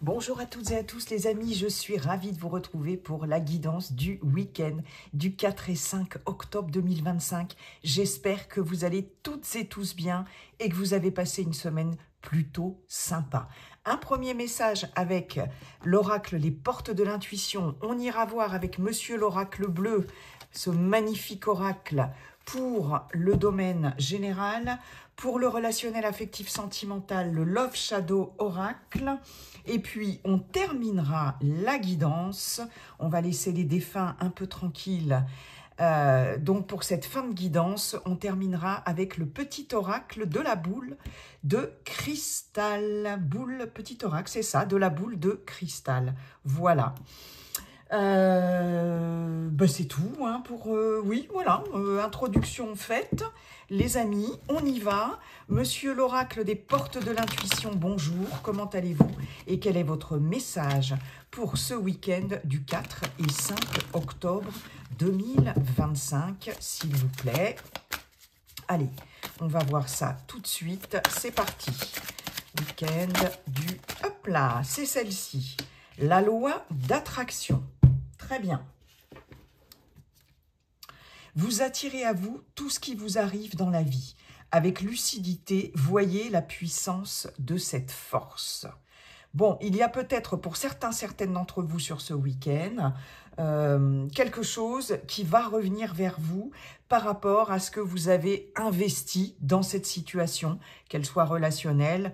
Bonjour à toutes et à tous les amis, je suis ravie de vous retrouver pour la guidance du week-end du 4 et 5 octobre 2025. J'espère que vous allez toutes et tous bien et que vous avez passé une semaine plutôt sympa. Un premier message avec l'oracle Les Portes de l'Intuition. On ira voir avec Monsieur l'Oracle Bleu ce magnifique oracle pour le domaine général, pour le relationnel affectif sentimental, le Love Shadow Oracle. Et puis, on terminera la guidance. On va laisser les défunts un peu tranquilles. Donc, pour cette fin de guidance, on terminera avec le petit oracle de la boule de cristal. Boule, petit oracle, c'est ça, de la boule de cristal. Voilà. C'est tout hein, pour... oui, voilà, introduction faite. Les amis, on y va. Monsieur l'oracle des portes de l'intuition, bonjour, comment allez-vous? Et quel est votre message pour ce week-end du 4 et 5 octobre 2025, s'il vous plaît? Allez, on va voir ça tout de suite. C'est parti. Week-end du... Hop là, c'est celle-ci. La loi d'attraction. Très bien. Vous attirez à vous tout ce qui vous arrive dans la vie. Avec lucidité, voyez la puissance de cette force. Bon, il y a peut-être pour certaines d'entre vous sur ce week-end, quelque chose qui va revenir vers vous par rapport à ce que vous avez investi dans cette situation, qu'elle soit relationnelle,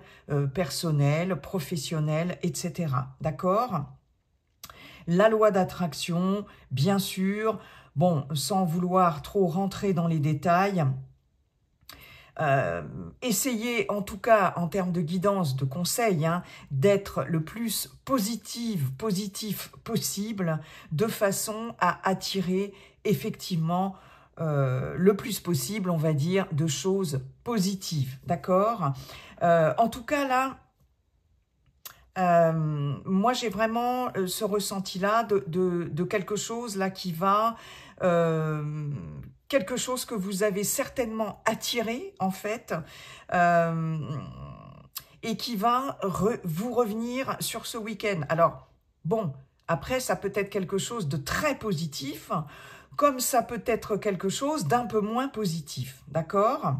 personnelle, professionnelle, etc. D'accord ? La loi d'attraction, bien sûr, bon, sans vouloir trop rentrer dans les détails, essayez en tout cas en termes de guidance, de conseils, hein, d'être le plus positif possible de façon à attirer effectivement le plus possible, on va dire, de choses positives, d'accord ? En tout cas là, moi j'ai vraiment ce ressenti-là de quelque chose là qui va... quelque chose que vous avez certainement attiré, en fait, et qui va vous revenir sur ce week-end. Alors, bon, après, ça peut être quelque chose de très positif, comme ça peut être quelque chose d'un peu moins positif, d'accord ?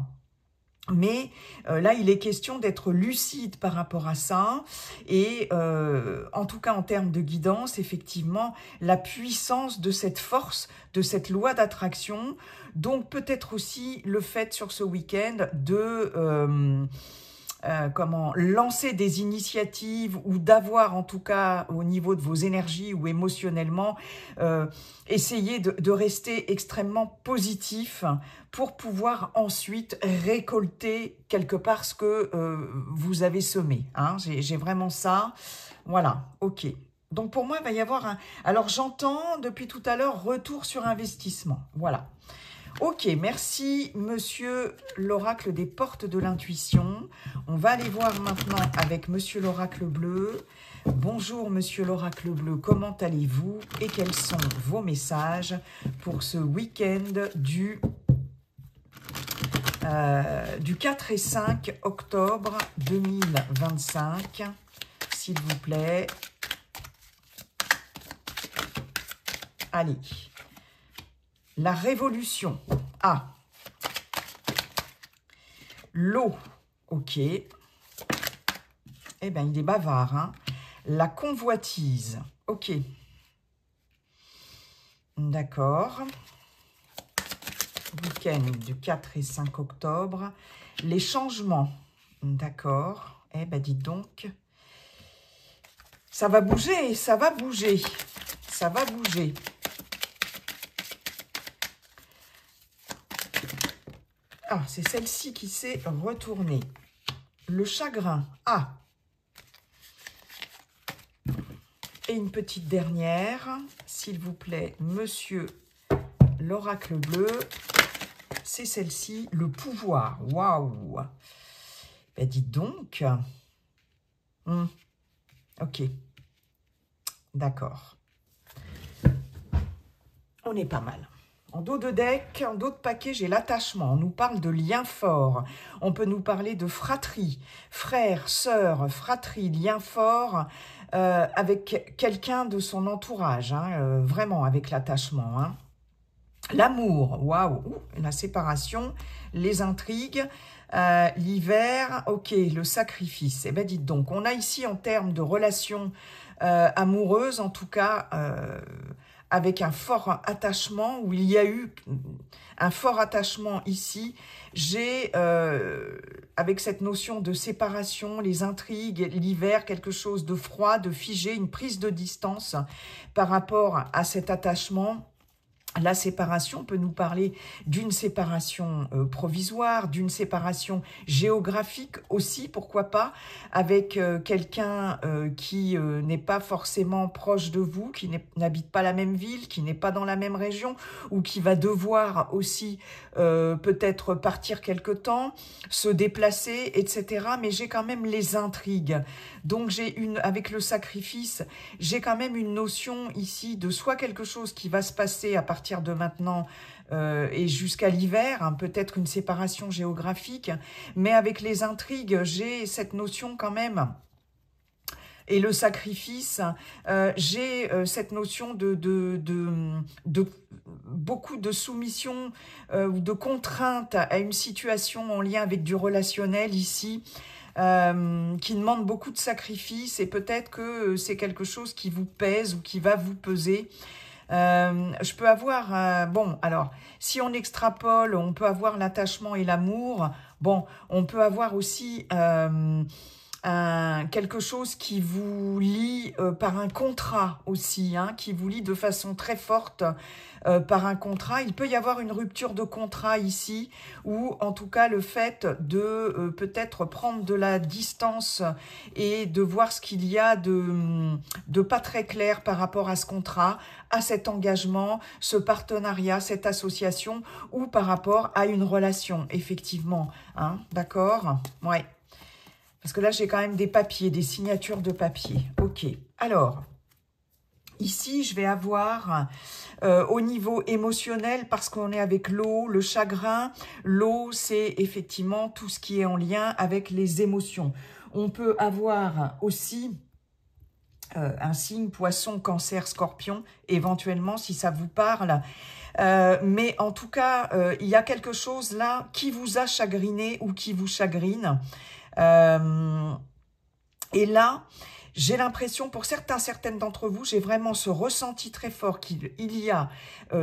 Mais là, il est question d'être lucide par rapport à ça et en tout cas en termes de guidance, effectivement, la puissance de cette force, de cette loi d'attraction, donc peut-être aussi le fait sur ce week-end de... lancer des initiatives ou d'avoir en tout cas au niveau de vos énergies ou émotionnellement, essayer de rester extrêmement positif pour pouvoir ensuite récolter quelque part ce que vous avez semé. Hein. J'ai vraiment ça. Voilà, ok. Donc pour moi, il va y avoir un... Alors j'entends depuis tout à l'heure retour sur investissement. Voilà. Ok, merci Monsieur l'oracle des portes de l'intuition. On va aller voir maintenant avec Monsieur l'oracle bleu. Bonjour Monsieur l'oracle bleu, comment allez-vous et quels sont vos messages pour ce week-end du 4 et 5 octobre 2025, s'il vous plaît. Allez. La révolution. Ah. L'eau. Ok. Eh bien, il est bavard. Hein. La convoitise. Ok. D'accord. Week-end du 4 et 5 octobre. Les changements. D'accord. Eh bien, dites donc. Ça va bouger, ça va bouger. Ça va bouger. Ah, c'est celle-ci qui s'est retournée. Le chagrin. Ah. Et une petite dernière, s'il vous plaît, Monsieur l'oracle bleu. C'est celle-ci, le pouvoir. Waouh. Ben, dites donc. Ok. D'accord. On est pas mal. En dos de deck, en dos de paquet, j'ai l'attachement. On nous parle de lien fort. On peut nous parler de fratrie, frère, sœur, fratrie, lien fort avec quelqu'un de son entourage, hein, vraiment avec l'attachement. Hein. L'amour, waouh, la séparation, les intrigues, l'hiver, ok, le sacrifice. Eh bien, dites donc, on a ici en termes de relations amoureuses, en tout cas, avec un fort attachement, où il y a eu un fort attachement ici. J'ai, avec cette notion de séparation, les intrigues, l'hiver, quelque chose de froid, de figé, une prise de distance par rapport à cet attachement. La séparation peut nous parler d'une séparation provisoire, d'une séparation géographique aussi, pourquoi pas, avec quelqu'un qui n'est pas forcément proche de vous, qui n'habite pas la même ville, qui n'est pas dans la même région, ou qui va devoir aussi peut-être partir quelque temps, se déplacer, etc. Mais j'ai quand même les intrigues. Donc avec le sacrifice, j'ai quand même une notion ici de soit quelque chose qui va se passer à partir de maintenant et jusqu'à l'hiver, hein, peut-être une séparation géographique, mais avec les intrigues, j'ai cette notion quand même. Et le sacrifice, j'ai cette notion de beaucoup de soumission ou de contrainte à une situation en lien avec du relationnel ici, qui demande beaucoup de sacrifices, et peut-être que c'est quelque chose qui vous pèse ou qui va vous peser. Je peux avoir, bon, alors, si on extrapole, on peut avoir l'attachement et l'amour. Bon, on peut avoir aussi quelque chose qui vous lie par un contrat aussi, hein, qui vous lie de façon très forte par un contrat. Il peut y avoir une rupture de contrat ici, ou en tout cas le fait de peut-être prendre de la distance et de voir ce qu'il y a de pas très clair par rapport à ce contrat, à cet engagement, ce partenariat, cette association, ou par rapport à une relation, effectivement. Hein, d'accord? Ouais. Parce que là, j'ai quand même des papiers, des signatures de papier. Ok. Alors, ici, je vais avoir au niveau émotionnel, parce qu'on est avec l'eau, le chagrin. L'eau, c'est effectivement tout ce qui est en lien avec les émotions. On peut avoir aussi un signe poisson, cancer, scorpion, éventuellement, si ça vous parle. Mais en tout cas, il y a quelque chose là qui vous a chagriné ou qui vous chagrine. Et là, j'ai l'impression, pour certaines d'entre vous, j'ai vraiment ce ressenti très fort qu'il y a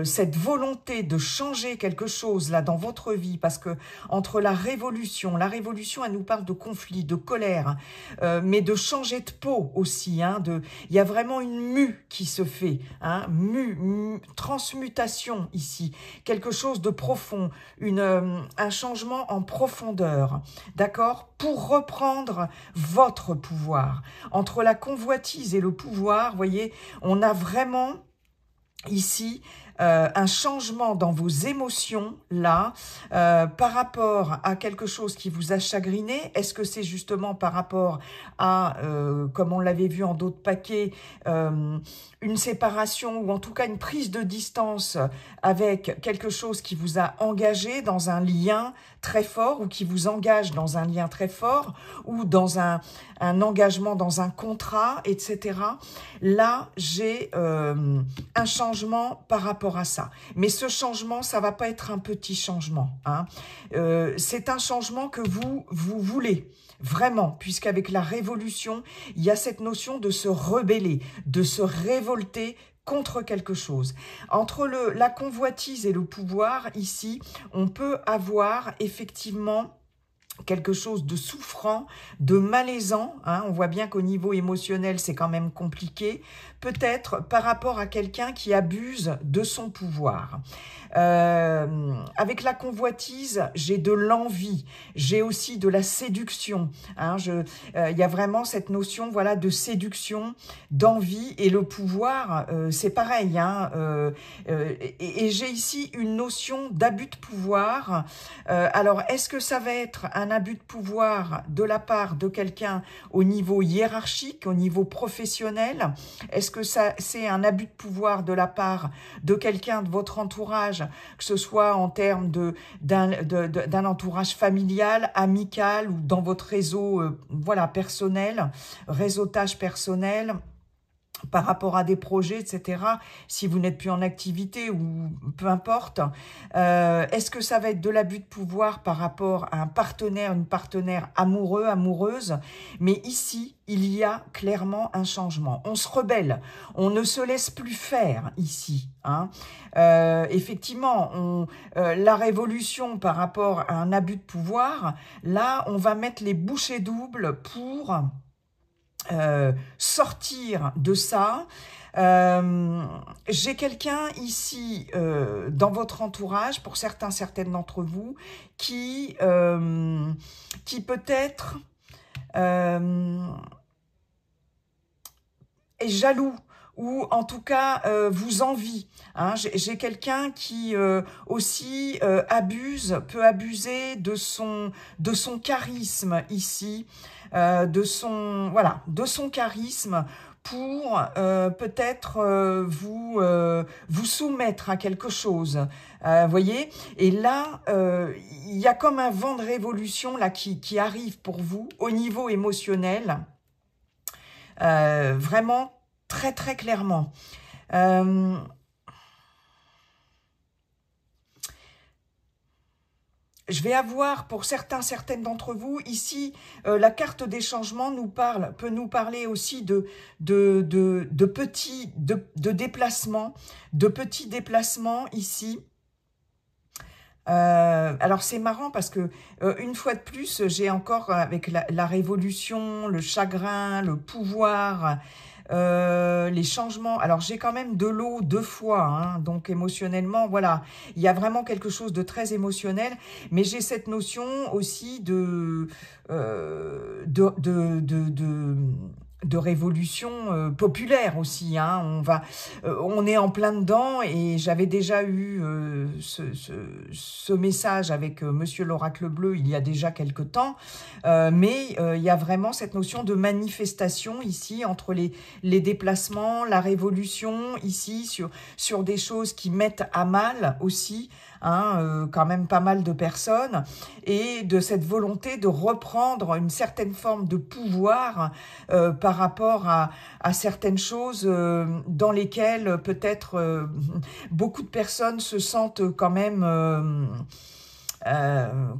cette volonté de changer quelque chose là dans votre vie, parce que entre la révolution, elle nous parle de conflit, de colère, mais de changer de peau aussi. Hein, il y a vraiment une mue qui se fait, hein, transmutation ici, quelque chose de profond, un changement en profondeur, d'accord, pour reprendre votre pouvoir. Entre la convoitise et le pouvoir, vous voyez, on a vraiment ici un changement dans vos émotions, là, par rapport à quelque chose qui vous a chagriné. Est-ce que c'est justement par rapport à, comme on l'avait vu en d'autres paquets, une séparation ou en tout cas une prise de distance avec quelque chose qui vous a engagé dans un lien très fort, ou qui vous engage dans un lien très fort, ou dans un engagement dans un contrat, etc. Là, j'ai un changement par rapport à ça. Mais ce changement, ça va pas être un petit changement. Hein. C'est un changement que vous voulez. Vraiment, puisqu'avec la révolution, il y a cette notion de se rebeller, de se révolter contre quelque chose. Entre la convoitise et le pouvoir, ici, on peut avoir effectivement quelque chose de souffrant, de malaisant. Hein. On voit bien qu'au niveau émotionnel, c'est quand même compliqué. Peut-être par rapport à quelqu'un qui abuse de son pouvoir. Avec la convoitise, j'ai de l'envie, j'ai aussi de la séduction. Hein, y a vraiment cette notion, voilà, de séduction, d'envie, et le pouvoir, c'est pareil. Hein, et j'ai ici une notion d'abus de pouvoir. Alors, est-ce que ça va être un un abus de pouvoir de la part de quelqu'un au niveau hiérarchique, au niveau professionnel? Est-ce que c'est un abus de pouvoir de la part de quelqu'un de votre entourage, que ce soit en termes d'un entourage familial, amical ou dans votre réseau voilà, personnel, réseautage personnel, par rapport à des projets, etc., si vous n'êtes plus en activité ou peu importe, est-ce que ça va être de l'abus de pouvoir par rapport à un partenaire, une partenaire amoureux, amoureuse? Mais ici, il y a clairement un changement. On se rebelle, on ne se laisse plus faire ici. Hein. Effectivement, la révolution par rapport à un abus de pouvoir, là, on va mettre les bouchées doubles pour sortir de ça. J'ai quelqu'un ici dans votre entourage, pour certaines d'entre vous, qui peut-être est jaloux ou en tout cas vous envie. Hein. J'ai quelqu'un qui aussi peut abuser de son charisme ici, de son charisme pour peut-être vous soumettre à quelque chose. Voyez, et là, il y a comme un vent de révolution là qui arrive pour vous au niveau émotionnel, vraiment très très clairement. Je vais avoir pour certaines d'entre vous ici, la carte des changements peut nous parler aussi de petits déplacements, de petits déplacements ici. Alors c'est marrant parce que une fois de plus, j'ai encore avec la révolution, le chagrin, le pouvoir, les changements. Alors j'ai quand même de l'eau 2 fois, hein, donc émotionnellement, voilà, il y a vraiment quelque chose de très émotionnel, mais j'ai cette notion aussi de révolution populaire aussi, hein. On est en plein dedans et j'avais déjà eu ce message avec Monsieur l'Oracle Bleu il y a déjà quelque temps, mais il y a vraiment cette notion de manifestation ici entre les déplacements, la révolution ici sur des choses qui mettent à mal aussi, hein, quand même pas mal de personnes, et de cette volonté de reprendre une certaine forme de pouvoir par rapport à certaines choses dans lesquelles peut-être beaucoup de personnes se sentent quand même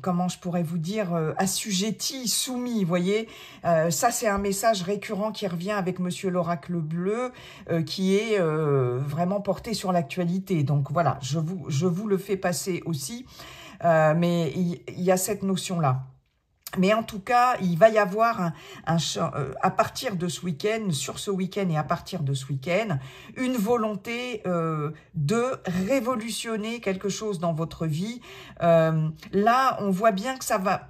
comment je pourrais vous dire, assujettis, soumis, vous voyez. Ça, c'est un message récurrent qui revient avec Monsieur l'Oracle Bleu, qui est vraiment porté sur l'actualité. Donc voilà, je vous le fais passer aussi, mais il y a cette notion-là. Mais en tout cas, il va y avoir à partir de ce week-end, sur ce week-end et à partir de ce week-end, une volonté de révolutionner quelque chose dans votre vie. Là, on voit bien que ça va...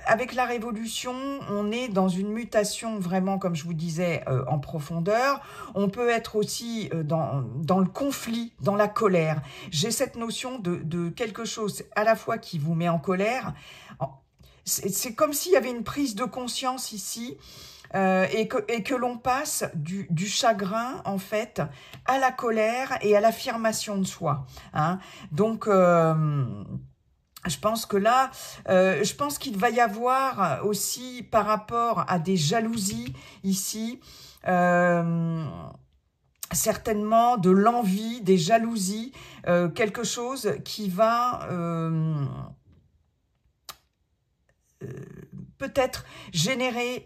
avec la révolution, on est dans une mutation vraiment, comme je vous disais, en profondeur. On peut être aussi dans le conflit, dans la colère. J'ai cette notion de quelque chose à la fois qui vous met en colère. C'est comme s'il y avait une prise de conscience ici et que l'on passe du chagrin, en fait, à la colère et à l'affirmation de soi. Hein. Donc, je pense que là, je pense qu'il va y avoir aussi, par rapport à des jalousies ici, certainement de l'envie, des jalousies, quelque chose qui va... peut-être générer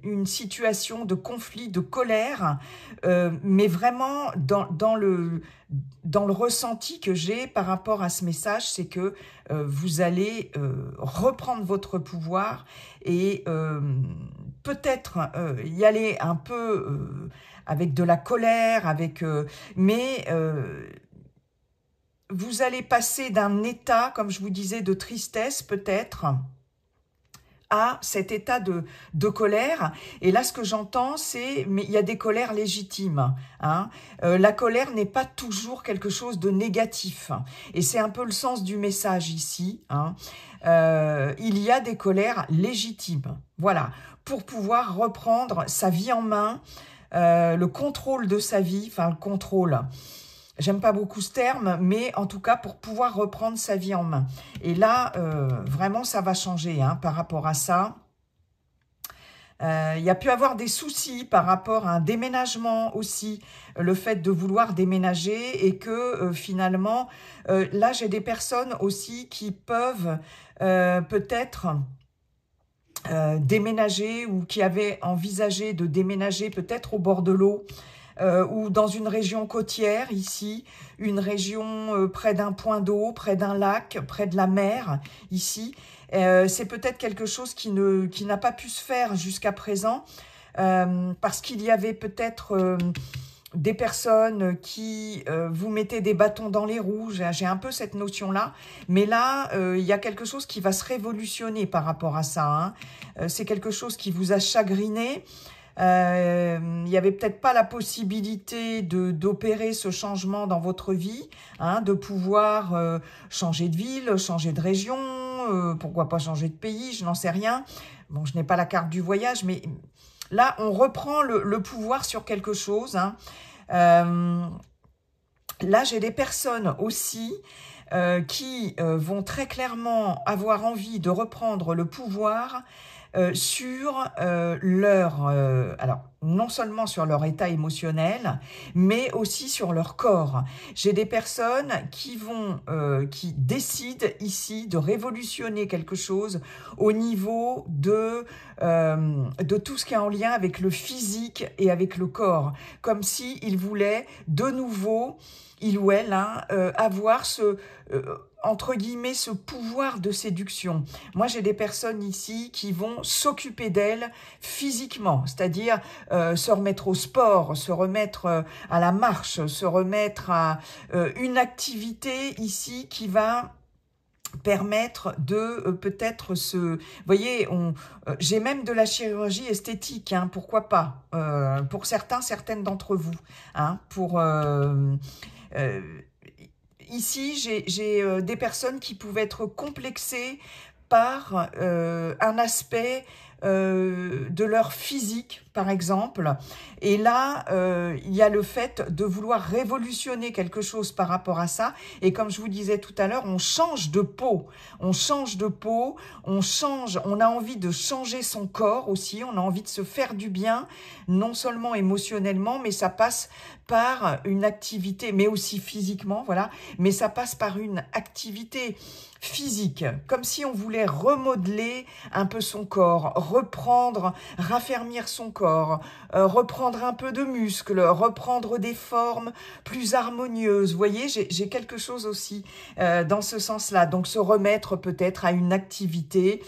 une situation de conflit, de colère, mais vraiment dans le ressenti que j'ai par rapport à ce message, c'est que vous allez reprendre votre pouvoir et peut-être y aller un peu avec de la colère, mais vous allez passer d'un état, comme je vous disais, de tristesse peut-être, à cet état de colère. Et là, ce que j'entends, c'est, mais il y a des colères légitimes. Hein. La colère n'est pas toujours quelque chose de négatif. Et c'est un peu le sens du message ici. Hein. Il y a des colères légitimes. Voilà, pour pouvoir reprendre sa vie en main, le contrôle de sa vie, enfin le contrôle. J'aime pas beaucoup ce terme, mais en tout cas pour pouvoir reprendre sa vie en main. Et là, vraiment, ça va changer hein, par rapport à ça. Il y a pu avoir des soucis par rapport à un déménagement aussi, le fait de vouloir déménager et que finalement, là j'ai des personnes aussi qui peuvent peut-être déménager ou qui avaient envisagé de déménager peut-être au bord de l'eau, ou dans une région côtière, ici, une région près d'un point d'eau, près d'un lac, près de la mer, ici. C'est peut-être quelque chose qui n'a pas pu se faire jusqu'à présent, parce qu'il y avait peut-être des personnes qui vous mettaient des bâtons dans les roues, j'ai un peu cette notion-là, mais là, il y a quelque chose qui va se révolutionner par rapport à ça. Hein. C'est quelque chose qui vous a chagriné. Il n'y avait peut-être pas la possibilité d'opérer ce changement dans votre vie, hein, de pouvoir changer de ville, changer de région, pourquoi pas changer de pays, je n'en sais rien. Bon, je n'ai pas la carte du voyage, mais là, on reprend le pouvoir sur quelque chose. Hein. Là, j'ai des personnes aussi qui vont très clairement avoir envie de reprendre le pouvoir sur leur, alors non seulement sur leur état émotionnel, mais aussi sur leur corps. J'ai des personnes qui qui décident ici de révolutionner quelque chose au niveau de tout ce qui est en lien avec le physique et avec le corps, comme si ils voulaient de nouveau, il ou elle, hein, avoir ce entre guillemets, ce pouvoir de séduction. Moi, j'ai des personnes ici qui vont s'occuper d'elles physiquement, c'est-à-dire se remettre au sport, se remettre à la marche, se remettre à une activité ici qui va permettre de peut-être se... Vous voyez, j'ai même de la chirurgie esthétique, hein, pourquoi pas, pour certaines d'entre vous, hein, pour... ici, j'ai des personnes qui pouvaient être complexées par un aspect de leur physique, par exemple. Et là, il y a le fait de vouloir révolutionner quelque chose par rapport à ça. Et comme je vous disais tout à l'heure, on change de peau. On change de peau, on a envie de changer son corps aussi, on a envie de se faire du bien, non seulement émotionnellement, mais ça passe par une activité, mais aussi physiquement, voilà. Mais ça passe par une activité physique, comme si on voulait remodeler un peu son corps, reprendre, raffermir son corps, reprendre un peu de muscle, reprendre des formes plus harmonieuses. Vous voyez, j'ai quelque chose aussi dans ce sens-là. Donc se remettre peut-être à une activité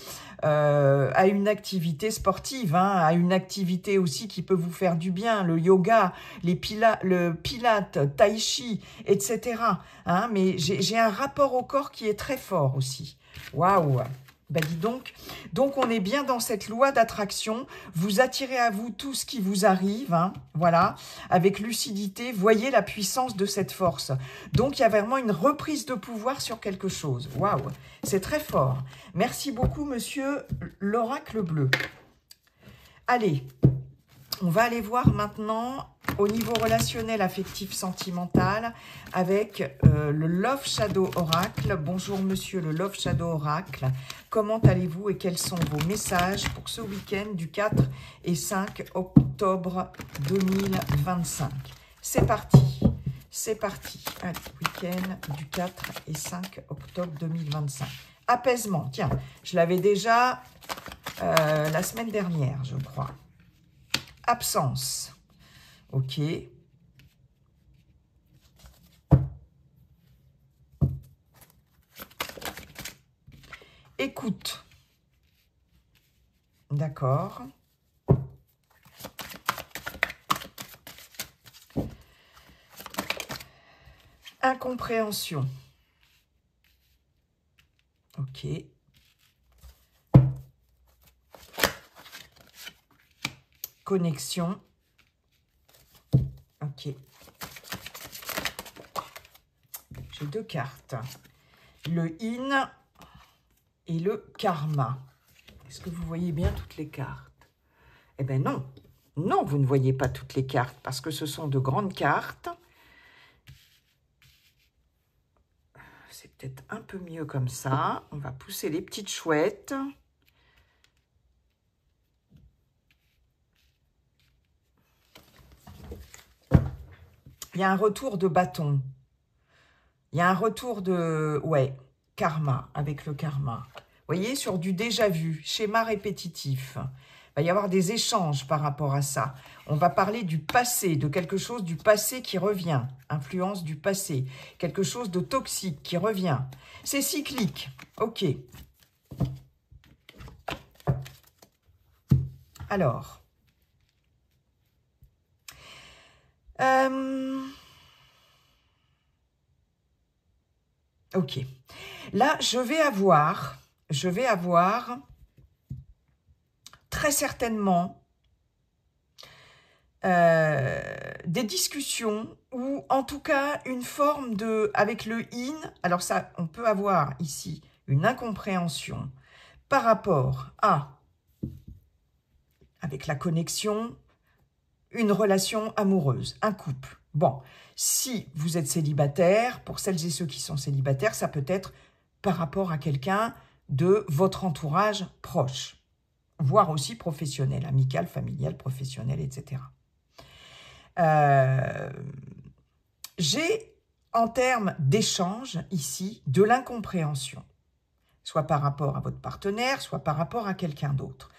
sportive, hein, à une activité aussi qui peut vous faire du bien, le yoga, le pilate, tai chi, etc. Hein, mais j'ai un rapport au corps qui est très fort aussi. Waouh! Ben dis donc. Donc on est bien dans cette loi d'attraction. Vous attirez à vous tout ce qui vous arrive, hein, voilà, avec lucidité. Voyez la puissance de cette force. Donc il y a vraiment une reprise de pouvoir sur quelque chose. Waouh, c'est très fort. Merci beaucoup, monsieur l'oracle bleu. Allez, on va aller voir maintenant au niveau relationnel, affectif, sentimental avec le Love Shadow Oracle. Bonjour monsieur le Love Shadow Oracle. Comment allez-vous et quels sont vos messages pour ce week-end du 4 et 5 octobre 2025? C'est parti. C'est parti. Allez, week-end du 4 et 5 octobre 2025. Apaisement. Tiens, je l'avais déjà la semaine dernière, je crois. Absence. Ok. Écoute. D'accord. Incompréhension. Ok. connexion. Ok. J'ai 2 cartes. Le in et le karma. Est-ce que vous voyez bien toutes les cartes? Eh bien non. Non, vous ne voyez pas toutes les cartes parce que ce sont de grandes cartes. C'est peut-être un peu mieux comme ça. On va pousser les petites chouettes. Il y a un retour de bâton. Il y a un retour de... Ouais, karma, avec le karma. Vous voyez, sur du déjà vu, schéma répétitif. Il va y avoir des échanges par rapport à ça. On va parler du passé, de quelque chose du passé qui revient. Influence du passé. Quelque chose de toxique qui revient. C'est cyclique. Ok. Alors. Ok. Là, je vais avoir très certainement des discussions ou en tout cas une forme de, avec le in, alors ça, on peut avoir ici une incompréhension par rapport à, avec la connexion, une relation amoureuse, un couple. Bon, si vous êtes célibataire, pour celles et ceux qui sont célibataires, ça peut être par rapport à quelqu'un de votre entourage proche, voire aussi professionnel, amical, familial, professionnel, etc. J'ai, en termes d'échange, ici, de l'incompréhension, soit par rapport à votre partenaire, soit par rapport à quelqu'un d'autre.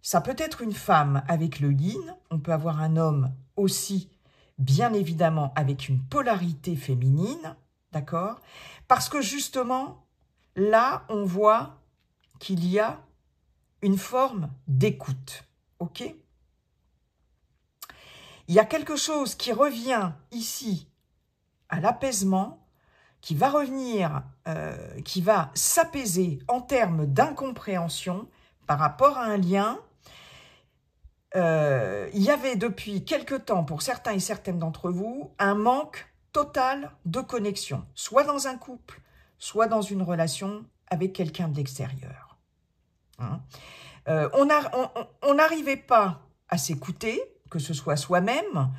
Ça peut être une femme avec le yin, on peut avoir un homme aussi, bien évidemment, avec une polarité féminine, d'accord? Parce que justement, là, on voit qu'il y a une forme d'écoute, ok? Il y a quelque chose qui revient ici à l'apaisement, qui va revenir, qui va s'apaiser en termes d'incompréhension par rapport à un lien. Il y avait depuis quelque temps, pour certains et certaines d'entre vous, un manque total de connexion, soit dans un couple, soit dans une relation avec quelqu'un de l'extérieur. Hein? On n'arrivait pas à s'écouter, que ce soit soi-même,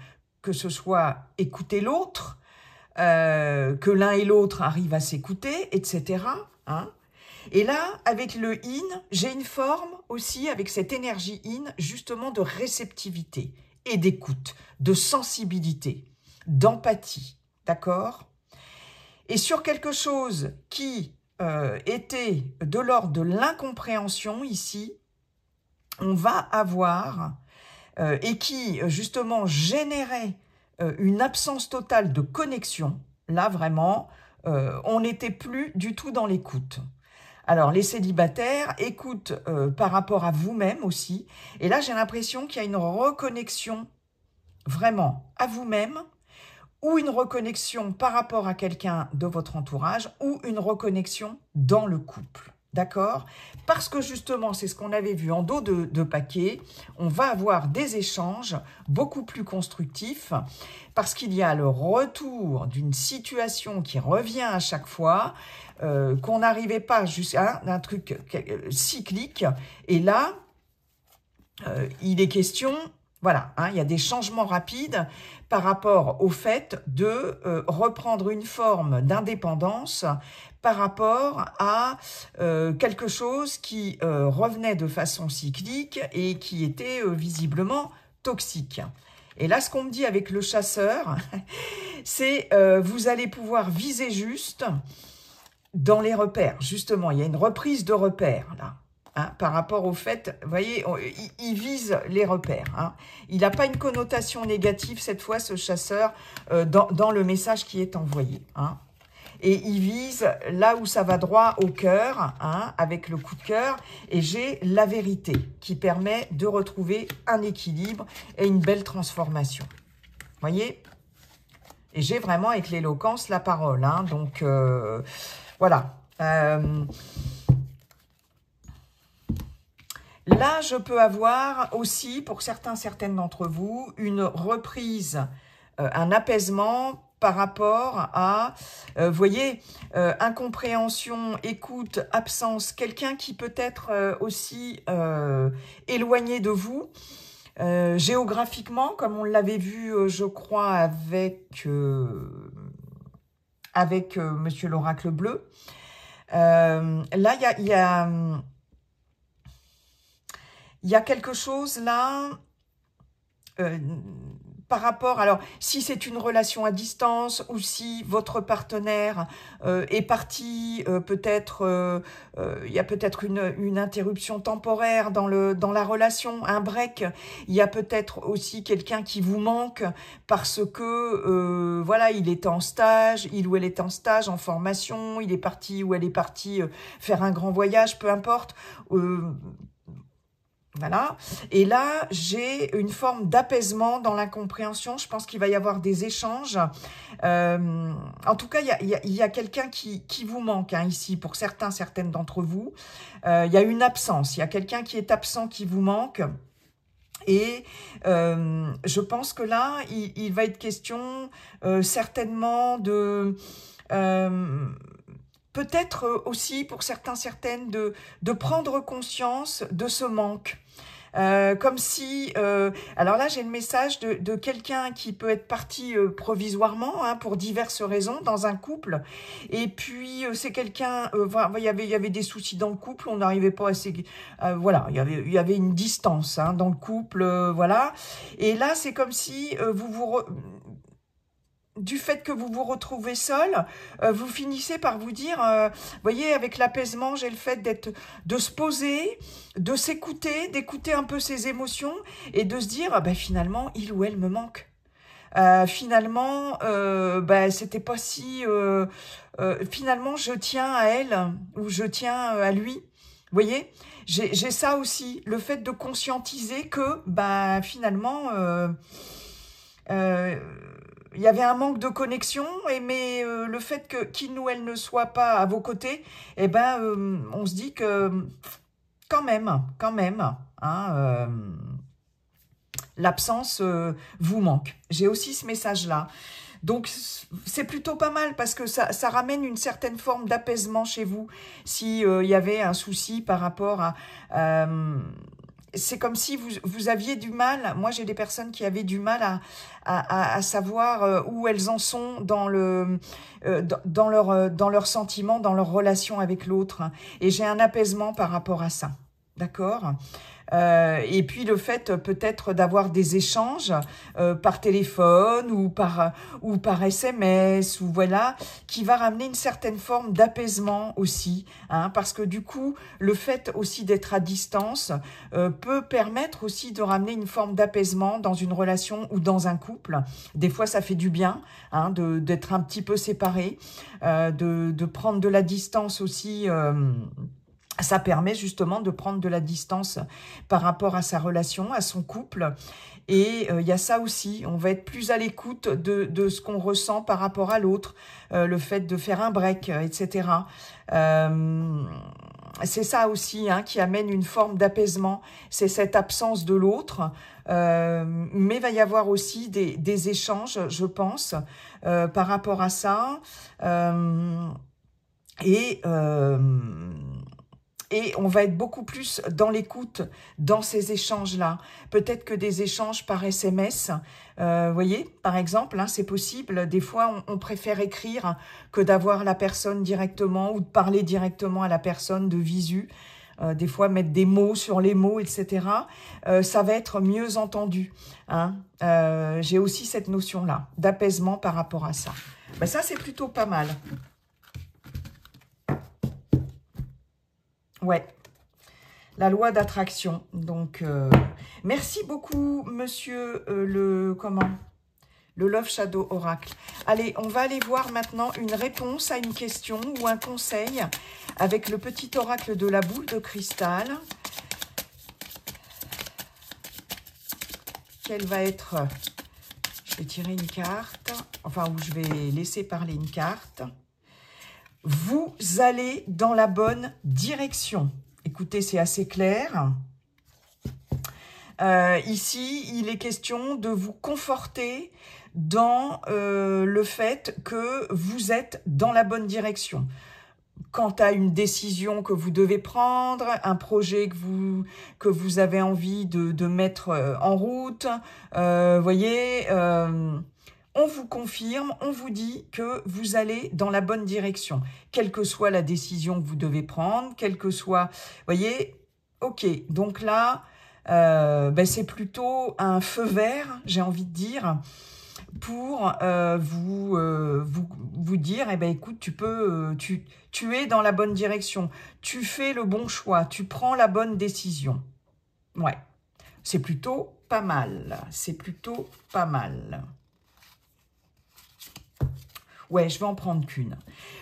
que ce soit écouter l'autre, que l'un et l'autre arrivent à s'écouter, etc. Hein? Et là, avec le in, j'ai une forme aussi, avec cette énergie in, justement de réceptivité et d'écoute, de sensibilité, d'empathie, d'accord? Et sur quelque chose qui était de l'ordre de l'incompréhension ici, on va avoir, et qui justement générait une absence totale de connexion, là vraiment, on n'était plus du tout dans l'écoute. Alors, les célibataires écoutent par rapport à vous-même aussi. Et là, j'ai l'impression qu'il y a une reconnexion vraiment à vous-même ou une reconnexion par rapport à quelqu'un de votre entourage ou une reconnexion dans le couple. D'accord? Parce que justement, c'est ce qu'on avait vu en dos de paquet, on va avoir des échanges beaucoup plus constructifs parce qu'il y a le retour d'une situation qui revient à chaque fois, qu'on n'arrivait pas jusqu'à un truc cyclique. Et là, il est question, voilà, hein, il y a des changements rapides par rapport au fait de reprendre une forme d'indépendance par rapport à quelque chose qui revenait de façon cyclique et qui était visiblement toxique. Et là, ce qu'on me dit avec le chasseur, c'est vous allez pouvoir viser juste dans les repères. Justement, il y a une reprise de repères, là. Hein, par rapport au fait, vous voyez, il vise les repères. Hein. Il n'a pas une connotation négative, cette fois, ce chasseur, dans le message qui est envoyé. Hein. Et il vise là où ça va droit au cœur, hein, avec le coup de cœur. Et j'ai la vérité qui permet de retrouver un équilibre et une belle transformation. Vous voyez? Et j'ai vraiment avec l'éloquence la parole. Hein, donc, voilà. Là, je peux avoir aussi, pour certaines d'entre vous, une reprise, un apaisement par rapport à, vous voyez, incompréhension, écoute, absence, quelqu'un qui peut être aussi éloigné de vous, géographiquement, comme on l'avait vu, je crois, avec Monsieur l'Oracle Bleu. Là, il y a quelque chose là, par rapport, alors, si c'est une relation à distance ou si votre partenaire est parti, peut-être, il y a peut-être une interruption temporaire dans la relation, un break. Il y a peut-être aussi quelqu'un qui vous manque parce que, voilà, il est en stage, il ou elle est en stage, en formation, il est parti ou elle est partie faire un grand voyage, peu importe. Voilà. Et là, j'ai une forme d'apaisement dans l'incompréhension. Je pense qu'il va y avoir des échanges. En tout cas, il y a quelqu'un qui vous manque hein, ici, pour certaines d'entre vous. Il y a une absence. Il y a quelqu'un qui est absent, qui vous manque. Et je pense que là, il va être question certainement de... peut-être aussi pour certaines de prendre conscience de ce manque. Comme si, alors là j'ai le message de quelqu'un qui peut être parti provisoirement hein, pour diverses raisons dans un couple, et puis c'est quelqu'un, il y avait des soucis dans le couple, on n'arrivait pas à voilà, il y avait une distance hein, dans le couple, voilà, et là c'est comme si du fait que vous vous retrouvez seul, vous finissez par vous dire, voyez, avec l'apaisement, j'ai le fait de se poser, de s'écouter, d'écouter un peu ses émotions et de se dire, ah ben, finalement, il ou elle me manque. Finalement, ben, c'était pas si... finalement, je tiens à elle ou je tiens à lui. Vous voyez, j'ai ça aussi, le fait de conscientiser que, ben, finalement... il y avait un manque de connexion, mais le fait qu'il ou elle ne soit pas à vos côtés, eh ben, on se dit que quand même, hein, l'absence vous manque. J'ai aussi ce message-là. Donc, c'est plutôt pas mal parce que ça ramène une certaine forme d'apaisement chez vous. Si il y avait un souci par rapport à... c'est comme si vous aviez du mal, moi j'ai des personnes qui avaient du mal à savoir où elles en sont dans leurs sentiments, dans leur relation avec l'autre. Et j'ai un apaisement par rapport à ça. D'accord ? Et puis le fait peut-être d'avoir des échanges par téléphone ou par SMS, ou voilà, qui va ramener une certaine forme d'apaisement aussi, hein, parce que du coup, le fait aussi d'être à distance peut permettre aussi de ramener une forme d'apaisement dans une relation ou dans un couple. Des fois, ça fait du bien hein, d'être un petit peu séparés, de prendre de la distance aussi. Ça permet justement de prendre de la distance par rapport à sa relation, à son couple. Et il y a ça aussi, on va être plus à l'écoute de ce qu'on ressent par rapport à l'autre, le fait de faire un break, etc. C'est ça aussi hein, qui amène une forme d'apaisement, c'est cette absence de l'autre. Mais il va y avoir aussi des échanges, je pense, par rapport à ça. Et on va être beaucoup plus dans l'écoute, dans ces échanges-là. Peut-être que des échanges par SMS, vous voyez, par exemple, hein, c'est possible. Des fois, on préfère écrire que d'avoir la personne directement ou de parler directement à la personne de visu. Des fois, mettre des mots sur les mots, etc. Ça va être mieux entendu. Hein. J'ai aussi cette notion-là, d'apaisement par rapport à ça. Ben, ça, c'est plutôt pas mal. Ouais, la loi d'attraction. Donc, merci beaucoup, monsieur le Love Shadow Oracle. Allez, on va aller voir maintenant une réponse à une question ou un conseil avec le petit oracle de la boule de cristal. Quelle va être... Je vais tirer une carte, enfin, ou je vais laisser parler une carte. Vous allez dans la bonne direction. Écoutez, c'est assez clair. Ici, il est question de vous conforter dans le fait que vous êtes dans la bonne direction. Quant à une décision que vous devez prendre, un projet que vous avez envie de mettre en route, voyez, on vous confirme, on vous dit que vous allez dans la bonne direction, quelle que soit la décision que vous devez prendre, quelle que soit, voyez, ok, donc là, c'est plutôt un feu vert, j'ai envie de dire, pour vous dire, eh ben, écoute, tu es dans la bonne direction, tu fais le bon choix, tu prends la bonne décision. Ouais, c'est plutôt pas mal, c'est plutôt pas mal. Ouais, je vais en prendre qu'une.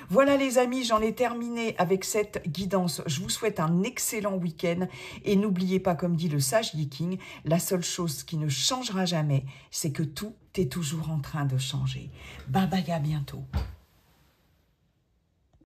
Voilà les amis, j'en ai terminé avec cette guidance. Je vous souhaite un excellent week-end. Et n'oubliez pas, comme dit le sage Yi-King, la seule chose qui ne changera jamais, c'est que tout est toujours en train de changer. Bye bye, à bientôt.